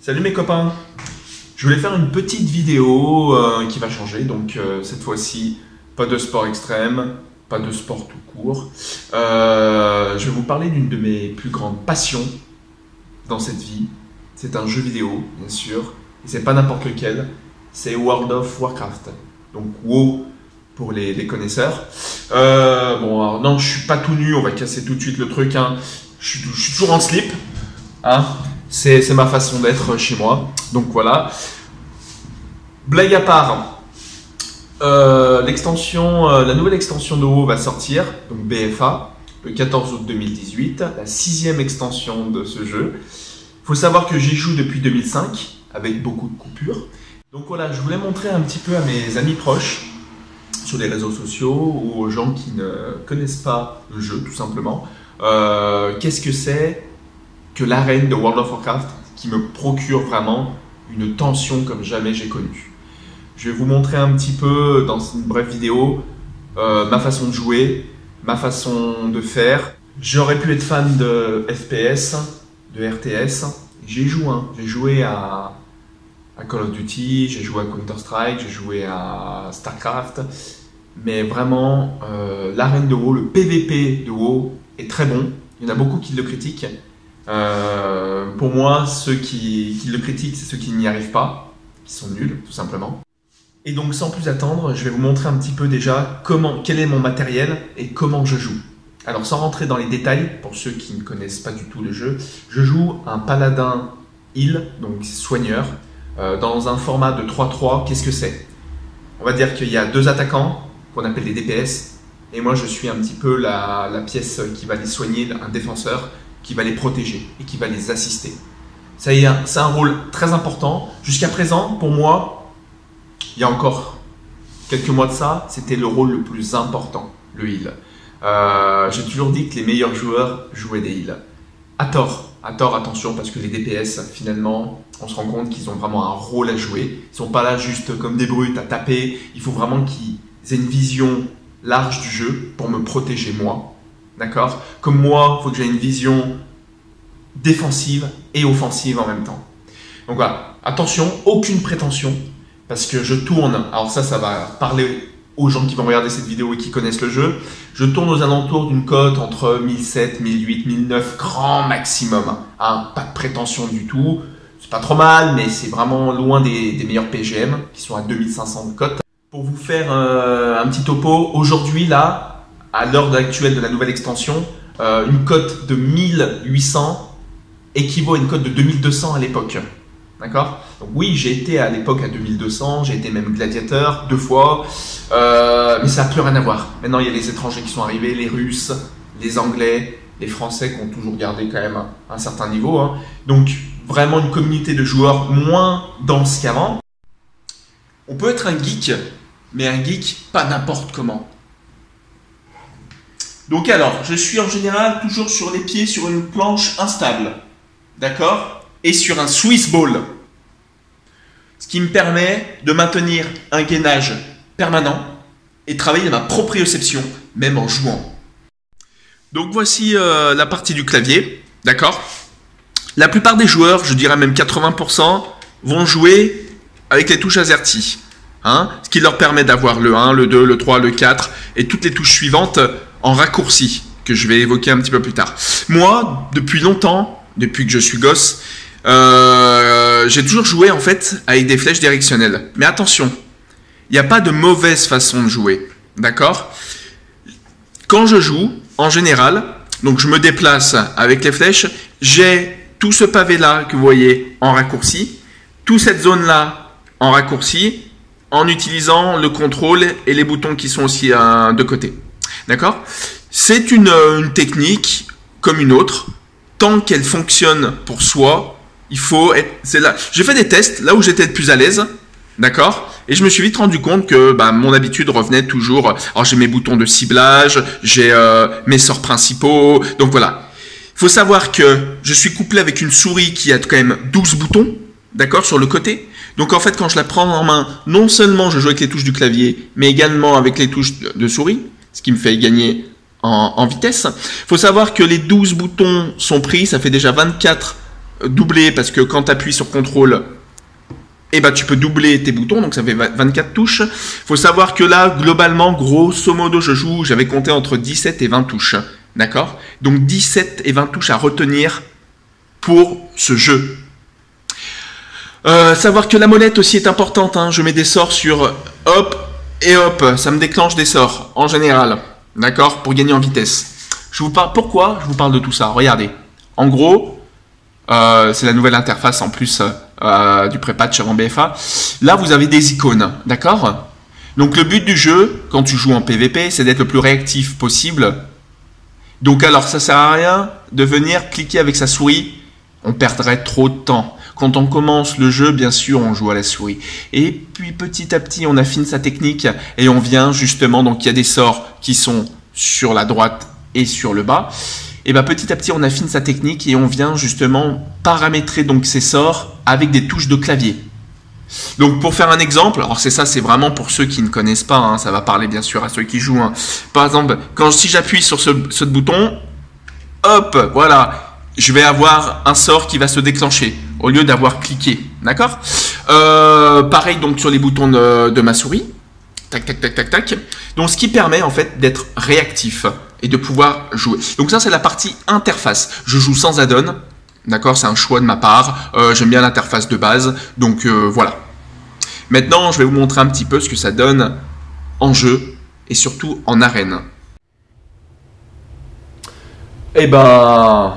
Salut mes copains, je voulais faire une petite vidéo qui va changer, donc cette fois-ci pas de sport extrême, pas de sport tout court. Je vais vous parler d'une de mes plus grandes passions dans cette vie. C'est un jeu vidéo bien sûr, et c'est pas n'importe lequel, c'est World of Warcraft, donc WoW pour les connaisseurs. Bon alors non, je suis pas tout nu, on va casser tout de suite le truc, hein. Je suis toujours en slip, hein. C'est ma façon d'être chez moi. Donc voilà. Blague à part, la nouvelle extension de WoW va sortir, donc BFA, le 14 août 2018, la 6e extension de ce jeu. Il faut savoir que j'y joue depuis 2005, avec beaucoup de coupures. Donc voilà, je voulais montrer un petit peu à mes amis proches, sur les réseaux sociaux, ou aux gens qui ne connaissent pas le jeu, tout simplement, qu'est-ce que c'est que l'arène de World of Warcraft qui me procure vraiment une tension comme jamais j'ai connue. Je vais vous montrer un petit peu dans une brève vidéo ma façon de jouer, ma façon de faire. J'aurais pu être fan de FPS, de RTS. J'ai joué à Call of Duty, j'ai joué à Counter-Strike, j'ai joué à StarCraft. Mais vraiment, l'arène de WoW, le PVP de WoW est très bon. Il y en a beaucoup qui le critiquent. Pour moi, ceux qui le critiquent, c'est ceux qui n'y arrivent pas, qui sont nuls, tout simplement. Et donc, sans plus attendre, je vais vous montrer un petit peu déjà quel est mon matériel et comment je joue. Alors, sans rentrer dans les détails, pour ceux qui ne connaissent pas du tout le jeu, je joue un paladin heal, donc soigneur, dans un format de 3-3. Qu'est-ce que c'est? On va dire qu'il y a deux attaquants, qu'on appelle les DPS, et moi, je suis un petit peu la pièce qui va les soigner, un défenseur, qui va les protéger et qui va les assister. Ça y est, c'est un rôle très important. Jusqu'à présent, pour moi, il y a encore quelques mois de ça, c'était le rôle le plus important, le heal. J'ai toujours dit que les meilleurs joueurs jouaient des heals. À tort, attention, parce que les DPS, finalement, on se rend compte qu'ils ont vraiment un rôle à jouer. Ils ne sont pas là juste comme des brutes à taper. Il faut vraiment qu'ils aient une vision large du jeu pour me protéger moi. D'accord? Comme moi, il faut que j'ai une vision défensive et offensive en même temps. Donc voilà, attention, aucune prétention, parce que je tourne, alors ça va parler aux gens qui vont regarder cette vidéo et qui connaissent le jeu, je tourne aux alentours d'une cote entre 1007, 1008, 1009, grand maximum. Hein, pas de prétention du tout, c'est pas trop mal, mais c'est vraiment loin des meilleurs PGM, qui sont à 2500 de cote. Pour vous faire un petit topo, aujourd'hui là, à l'heure actuelle de la nouvelle extension, une cote de 1800 équivaut à une cote de 2200 à l'époque. D'accord? Donc oui, j'ai été à l'époque à 2200, j'ai été même gladiateur 2 fois, mais ça n'a plus rien à voir. Maintenant, il y a les étrangers qui sont arrivés, les Russes, les Anglais, les Français qui ont toujours gardé quand même un certain niveau. Hein. Donc vraiment une communauté de joueurs moins dense qu'avant. On peut être un geek, mais un geek pas n'importe comment. Donc alors, je suis en général toujours sur les pieds sur une planche instable, d'accord? Et sur un Swiss ball, ce qui me permet de maintenir un gainage permanent et travailler ma proprioception, même en jouant. Donc voici la partie du clavier, d'accord? La plupart des joueurs, je dirais même 80%, vont jouer avec les touches AZERTY, hein? Ce qui leur permet d'avoir le 1, le 2, le 3, le 4 et toutes les touches suivantes en raccourci, que je vais évoquer un petit peu plus tard. Moi, depuis longtemps, depuis que je suis gosse, j'ai toujours joué en fait avec des flèches directionnelles. Mais attention, il n'y a pas de mauvaise façon de jouer, d'accord? Quand je joue, en général, donc je me déplace avec les flèches, j'ai tout ce pavé-là que vous voyez en raccourci, toute cette zone-là en raccourci, en utilisant le contrôle et les boutons qui sont aussi de côté. D'accord? C'est une technique comme une autre. Tant qu'elle fonctionne pour soi, il faut être... C'est là. J'ai fait des tests là où j'étais le plus à l'aise. D'accord? Et je me suis vite rendu compte que mon habitude revenait toujours. Alors j'ai mes boutons de ciblage, j'ai mes sorts principaux. Donc voilà. Il faut savoir que je suis couplé avec une souris qui a quand même 12 boutons. D'accord? Sur le côté. Donc en fait, quand je la prends en main, non seulement je joue avec les touches du clavier, mais également avec les touches de souris. Ce qui me fait gagner en vitesse. Il faut savoir que les 12 boutons sont pris, ça fait déjà 24 doubler parce que quand tu appuies sur CTRL, eh ben, tu peux doubler tes boutons, donc ça fait 24 touches. Il faut savoir que là, globalement, grosso modo, j'avais compté entre 17 et 20 touches. D'accord? Donc 17 et 20 touches à retenir pour ce jeu. Savoir que la molette aussi est importante, hein. Je mets des sorts sur hop et hop, ça me déclenche des sorts en général, d'accord, pour gagner en vitesse. Je vous parle, pourquoi je vous parle de tout ça? Regardez, en gros, c'est la nouvelle interface en plus du pré-patch avant BFA. Là, vous avez des icônes, d'accord? Donc le but du jeu, quand tu joues en PVP, c'est d'être le plus réactif possible. Donc alors, ça sert à rien de venir cliquer avec sa souris, on perdrait trop de temps. Quand on commence le jeu, bien sûr, on joue à la souris. Et puis petit à petit, on affine sa technique et on vient justement, donc il y a des sorts qui sont sur la droite et sur le bas. Et bien petit à petit, on affine sa technique et on vient justement paramétrer donc ces sorts avec des touches de clavier. Donc pour faire un exemple, alors c'est vraiment pour ceux qui ne connaissent pas, hein, ça va parler bien sûr à ceux qui jouent. Hein. Par exemple, si j'appuie sur ce bouton, hop, voilà. Je vais avoir un sort qui va se déclencher au lieu d'avoir cliqué, d'accord? Pareil donc sur les boutons de ma souris, tac, tac, tac, tac, tac. Donc ce qui permet en fait d'être réactif et de pouvoir jouer. Donc ça c'est la partie interface. Je joue sans add-on, d'accord? C'est un choix de ma part. J'aime bien l'interface de base, donc voilà. Maintenant je vais vous montrer un petit peu ce que ça donne en jeu et surtout en arène. Eh ben...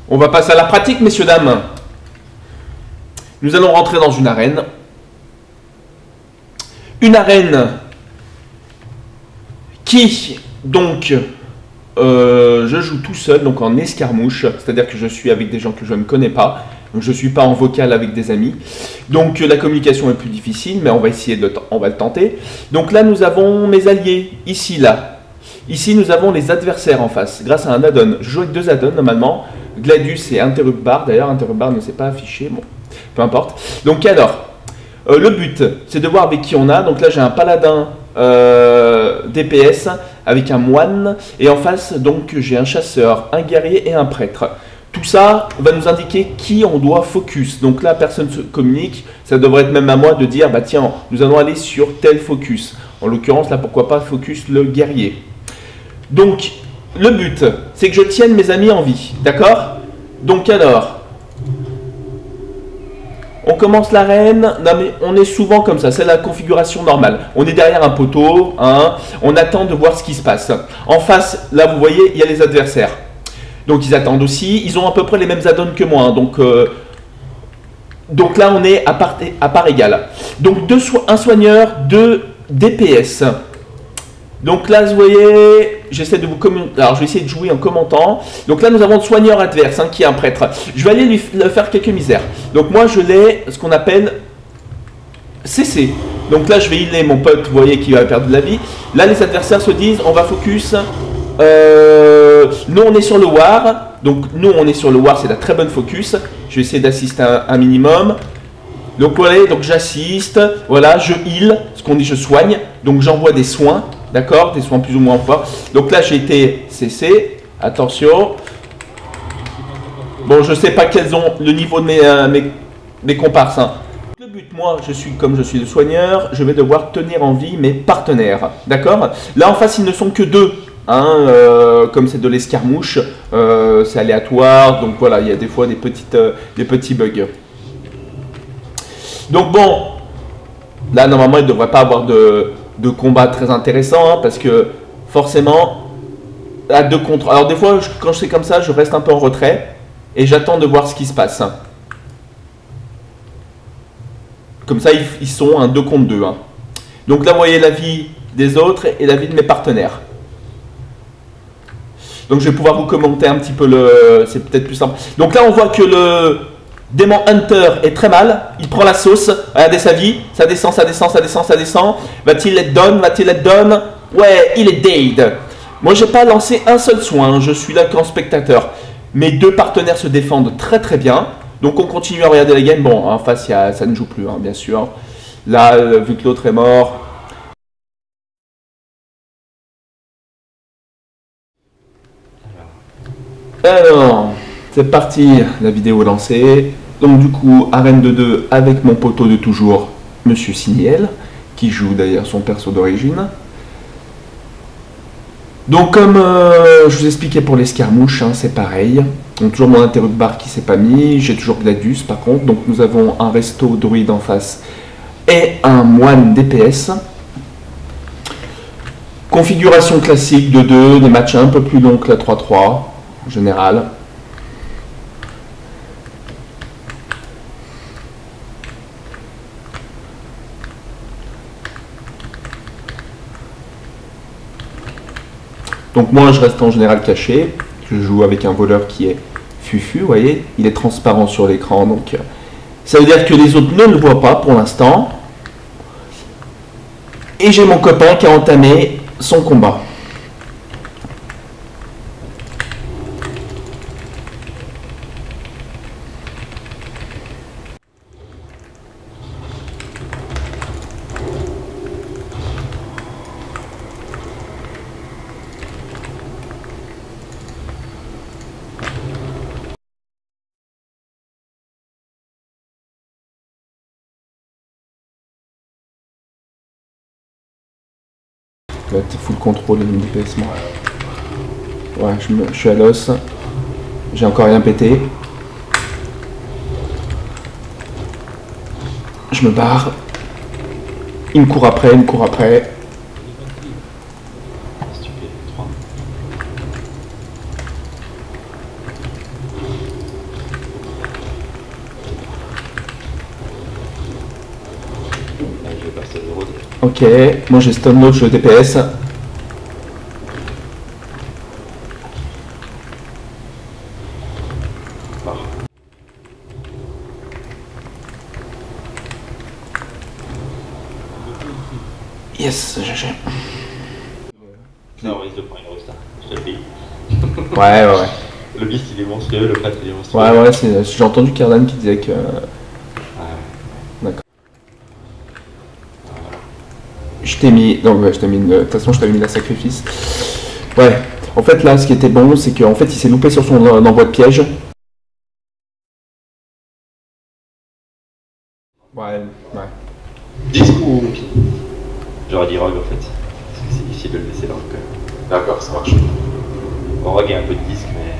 on va passer à la pratique, messieurs, dames. Nous allons rentrer dans une arène. Une arène qui, donc, je joue tout seul, donc en escarmouche. C'est-à-dire que je suis avec des gens que je ne connais pas. Donc je ne suis pas en vocal avec des amis. Donc la communication est plus difficile, mais on va essayer on va le tenter. Donc là, nous avons mes alliés, ici, là. Ici, nous avons les adversaires en face, grâce à un add-on. Je joue avec deux add-ons, normalement. Gladius et Interruptbar. D'ailleurs, Interruptbar ne s'est pas affiché. Bon, peu importe. Donc alors, le but, c'est de voir avec qui on a. Donc là, j'ai un paladin DPS avec un moine. Et en face, donc, j'ai un chasseur, un guerrier et un prêtre. Tout ça va nous indiquer qui on doit focus. Donc là, personne ne se communique. Ça devrait être même à moi de dire, bah tiens, nous allons aller sur tel focus. En l'occurrence, là, pourquoi pas focus le guerrier. Donc, le but, c'est que je tienne mes amis en vie, d'accord? Donc alors, on commence l'arène, non mais on est souvent comme ça, c'est la configuration normale. On est derrière un poteau, hein, on attend de voir ce qui se passe. En face, là vous voyez, il y a les adversaires. Donc ils attendent aussi, ils ont à peu près les mêmes add-ons que moi, hein, donc là on est à part égale. Donc un soigneur, deux DPS. Donc là, vous voyez, j'essaie de vous communiquer. Alors, je vais essayer de jouer en commentant. Donc là, nous avons le soigneur adverse, hein, qui est un prêtre. Je vais aller lui faire quelques misères. Donc moi, je l'ai, ce qu'on appelle CC. Donc là, je vais healer mon pote, vous voyez, qui va perdre de la vie. Là, les adversaires se disent, on va focus. Nous, on est sur le war. Donc nous, on est sur le war, c'est la très bonne focus. Je vais essayer d'assister un minimum. Donc voilà, donc j'assiste. Voilà, je heal. Ce qu'on dit, je soigne. Donc j'envoie des soins. D'accord, des soins plus ou moins forts. Donc là, j'ai été CC. Attention. Bon, je ne sais pas quels ont le niveau de mes comparses. Hein. Le but, moi, comme je suis le soigneur, je vais devoir tenir en vie mes partenaires. D'accord? Là, en face, ils ne sont que deux. Hein, comme c'est de l'escarmouche, c'est aléatoire. Donc voilà, il y a des fois des petits bugs. Donc bon, là, normalement, il ne devrait pas avoir de combat très intéressant, hein, parce que forcément, à 2 contre... Alors des fois, quand je fais comme ça, je reste un peu en retrait et j'attends de voir ce qui se passe. Comme ça, ils sont un 2 contre 2. Hein. Donc là, vous voyez la vie des autres et la vie de mes partenaires. Donc je vais pouvoir vous commenter un petit peu c'est peut-être plus simple. Donc là, on voit que le Démon Hunter est très mal, il prend la sauce, regardez sa vie, ça descend, ça descend, ça descend, ça descend. Va-t-il être down? Va-t-il être down? Ouais, il est dead. Moi, j'ai pas lancé un seul soin, je suis là qu'en spectateur. Mes deux partenaires se défendent très très bien. Donc on continue à regarder la game. Bon, en face, ça ne joue plus, hein, bien sûr. Là, vu que l'autre est mort. Alors, C'est parti, la vidéo est lancée. Donc du coup, arène de 2 avec mon poteau de toujours, Monsieur Siniel, qui joue d'ailleurs son perso d'origine. Donc comme je vous expliquais pour l'escarmouche, hein, c'est pareil. Donc toujours mon interrupteur qui s'est pas mis, j'ai toujours Gladius par contre. Donc nous avons un resto druide en face et un moine DPS. Configuration classique de 2, des matchs un peu plus longs que la 3-3 en général. Donc moi je reste en général caché, je joue avec un voleur qui est fufu, vous voyez, il est transparent sur l'écran, donc ça veut dire que les autres ne le voient pas pour l'instant. Et j'ai mon copain qui a entamé son combat. Là, t'es full contrôle de DPS, moi. Ouais, je suis à l'os. J'ai encore rien pété. Je me barre. Il me court après, il me court après. Ok, moi j'ai stun l'autre, je DPS. Yes, GG. Ça, on risque de prendre une rosta, je te le dis. Ouais. Le beast il est monstrueux, le prêtre il est monstrueux. Ouais, j'ai entendu Cardan qui disait que... D'accord. Je t'ai mis... Donc ouais, je t'ai mis... De toute façon, je t'avais mis la sacrifice. Ouais. En fait, là, ce qui était bon, c'est qu'en fait, il s'est loupé sur son envoi de piège. Ouais. Disque ou... J'aurais dit Rogue en fait. Parce que c'est difficile de le laisser Rogue. D'accord, ça marche. Bon, Rogue a un peu de disque, mais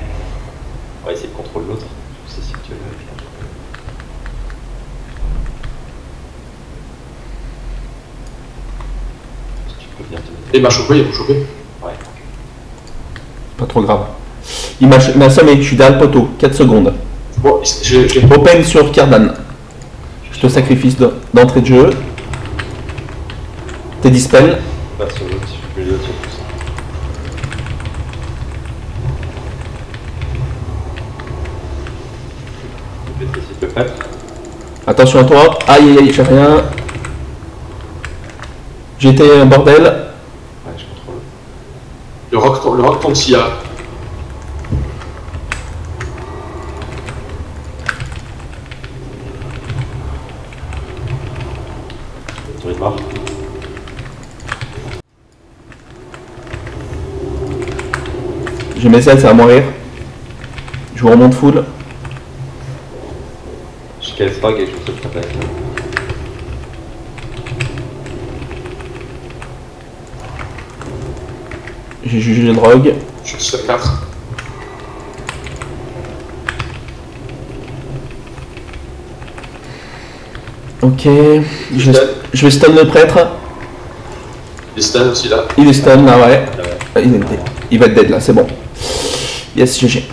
on va essayer de contrôler l'autre. Je sais si tu veux. Si tu peux venir te mettre. Il m'a chopé, Ouais. Pas trop grave. Il m'a assommé, je suis derrière le poteau. 4 secondes. Bon, j'ai... Open sur Cardan. Je te sacrifice d'entrée de jeu. T'es dispel. Pas sur l'autre, si je peux les autres, sur tout ça. Je vais essayer de le faire. Attention à toi. Aïe, j'ai rien. J'étais un bordel. Ouais, je contrôle. Le rock tombe s'il y a. Tour de marre. J'ai mes ailes, ça va mourir. Je vous remonte full. Je casse pas quelque chose de très bête. J'ai jugé le drogue. Je suis à 4. Ok. Je vais stun le prêtre. Il est stun aussi là. Il est stun là, ouais. Ouais. Il va être dead là, c'est bon. Yes, GG.